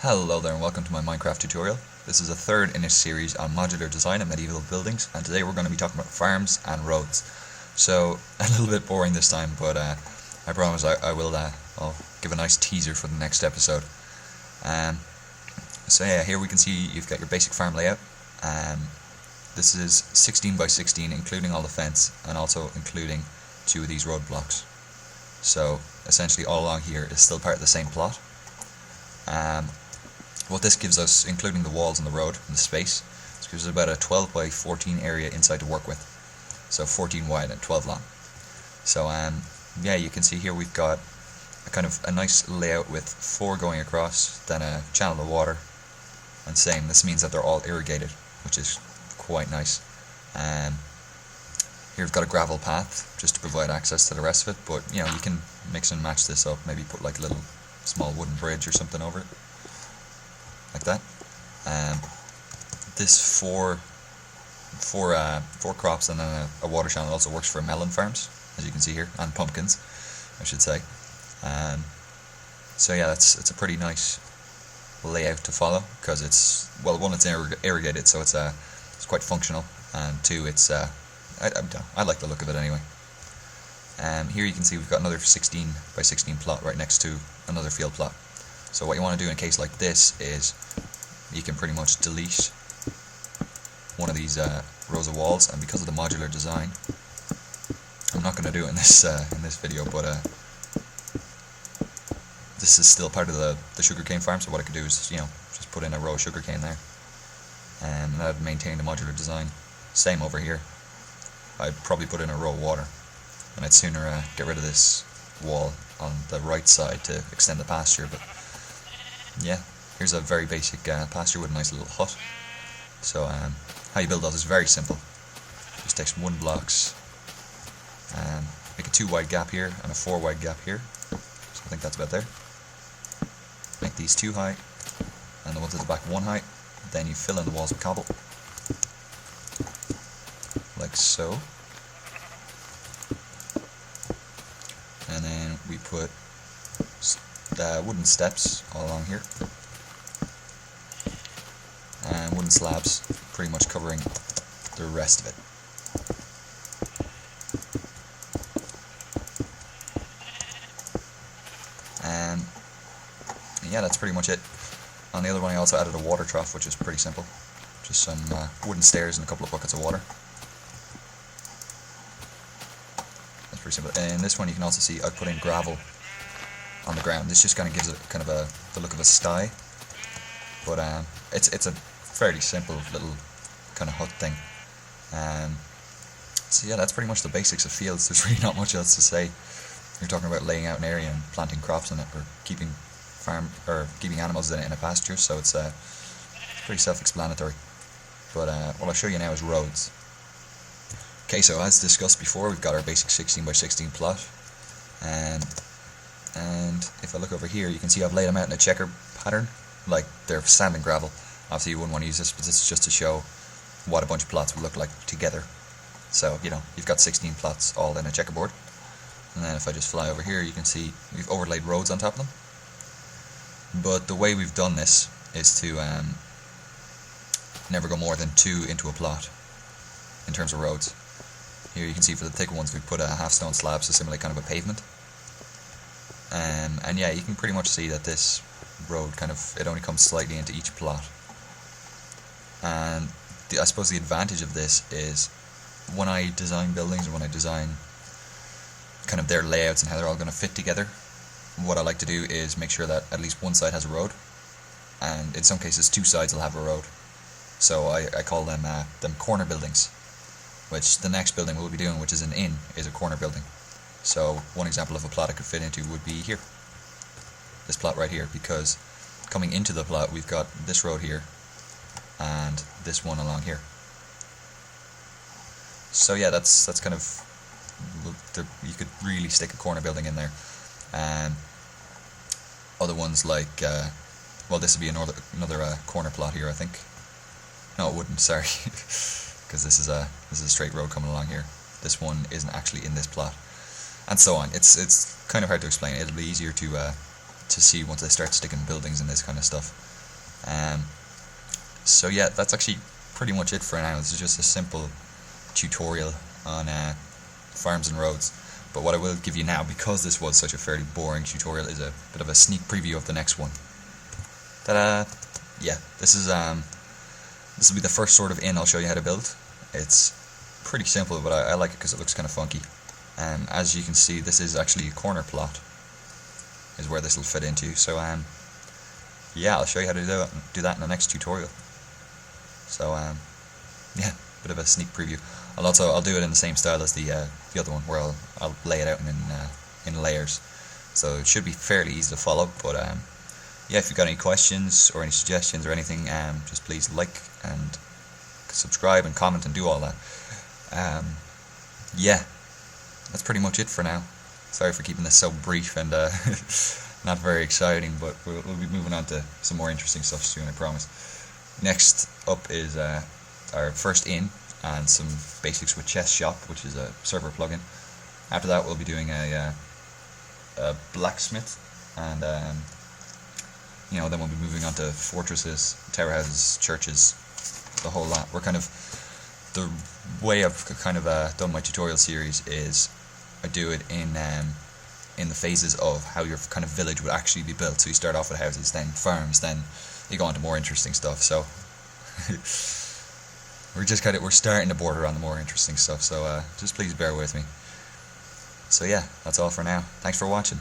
Hello there and welcome to my Minecraft tutorial. This is a third in a series on modular design and medieval buildings, and today we're going to be talking about farms and roads. So, a little bit boring this time, but I promise I'll give a nice teaser for the next episode. So yeah, here we can see you've got your basic farm layout. This is 16 by 16 including all the fence and also including two of these road blocks. So essentially all along here is still part of the same plot. What this gives us, including the walls and the road and the space, this gives us about a 12 by 14 area inside to work with. So 14 wide and 12 long. So yeah, you can see here we've got a kind of a nice layout with 4 going across, then a channel of water, and same. This means that they're all irrigated, which is quite nice. Here we've got a gravel path just to provide access to the rest of it, but you know, you can mix and match this up. Maybe put like a little small wooden bridge or something over it, like that. This four crops and then a water channel also works for melon farms, as you can see here, and pumpkins, I should say. So yeah, it's a pretty nice layout to follow because it's, well, one, it's irrigated, so it's quite functional, and two, it's I like the look of it anyway. Here you can see we've got another 16 by 16 plot right next to another field plot. So what you want to do in a case like this is you can pretty much delete one of these rows of walls, and because of the modular design, I'm not going to do it in this video, but this is still part of the sugarcane farm. So what I could do is, you know, just put in a row of sugarcane there, and that'd maintain the modular design. Same over here. I'd probably put in a row of water, and I'd sooner get rid of this wall on the right side to extend the pasture. But yeah, here's a very basic pasture with a nice little hut. So how you build that is very simple. Just take some wooden blocks, make a 2 wide gap here and a 4 wide gap here. So I think that's about there. Make these 2 high and the ones at the back 1 high. Then you fill in the walls with cobble, like so. And then we put wooden steps all along here, and wooden slabs pretty much covering the rest of it. And yeah, that's pretty much it. On the other one I also added a water trough, which is pretty simple. Just some wooden stairs and a couple of buckets of water. That's pretty simple. And in this one you can also see I put in gravel on the ground. This just kind of gives it kind of the look of a sty, but it's a fairly simple little kind of hut thing. So yeah, that's pretty much the basics of fields. There's really not much else to say. You're talking about laying out an area and planting crops in it, or keeping animals in it in a pasture. So it's pretty self-explanatory. But what I'll show you now is roads. Okay, so as discussed before, we've got our basic 16 by 16 plot, and if I look over here, you can see I've laid them out in a checker pattern, like they're sand and gravel. Obviously you wouldn't want to use this, but this is just to show what a bunch of plots would look like together. So, you know, you've got 16 plots all in a checkerboard. And then if I just fly over here, you can see we've overlaid roads on top of them. But the way we've done this is to never go more than 2 into a plot in terms of roads. Here you can see for the thicker ones we've put a half stone slab to simulate kind of a pavement. And yeah, you can pretty much see that this road it only comes slightly into each plot. And I suppose the advantage of this is when I design buildings, and when I design kind of their layouts and how they're all going to fit together, what I like to do is make sure that at least one side has a road, and in some cases 2 sides will have a road. So I call them corner buildings, which the next building we'll be doing, which is an inn, is a corner building. So one example of a plot I could fit into would be here, this plot right here, because coming into the plot we've got this road here and this one along here. So yeah, that's kind of, you could really stick a corner building in there. Other ones like, well, this would be another corner plot here, I think. No, it wouldn't, sorry, because this is a straight road coming along here. This one isn't actually in this plot, and so on. It's kind of hard to explain. It'll be easier to see once I start sticking buildings and this kind of stuff. So yeah, that's actually pretty much it for now. This is just a simple tutorial on farms and roads. But what I will give you now, because this was such a fairly boring tutorial, is a bit of a sneak preview of the next one. Ta-da! Yeah, this will be the first sort of inn I'll show you how to build. It's pretty simple, but I like it because it looks kind of funky. As you can see, this is actually a corner plot, is where this will fit into. So yeah, I'll show you how to do that in the next tutorial. So yeah, bit of a sneak preview. I'll do it in the same style as the other one, where I'll lay it out in layers. So it should be fairly easy to follow. But yeah, if you've got any questions or any suggestions or anything, just please like and subscribe and comment and do all that. Yeah, that's pretty much it for now. Sorry for keeping this so brief and not very exciting, but we'll be moving on to some more interesting stuff soon, I promise. Next up is our first inn and some basics with Chest Shop, which is a server plugin. After that, we'll be doing a blacksmith, and then we'll be moving on to fortresses, tower houses, churches, the whole lot. The way I've kind of done my tutorial series is I do it in the phases of how your kind of village would actually be built. So you start off with houses, then farms, then you go on to more interesting stuff. So we're starting to border on the more interesting stuff. So just please bear with me. So yeah, that's all for now. Thanks for watching.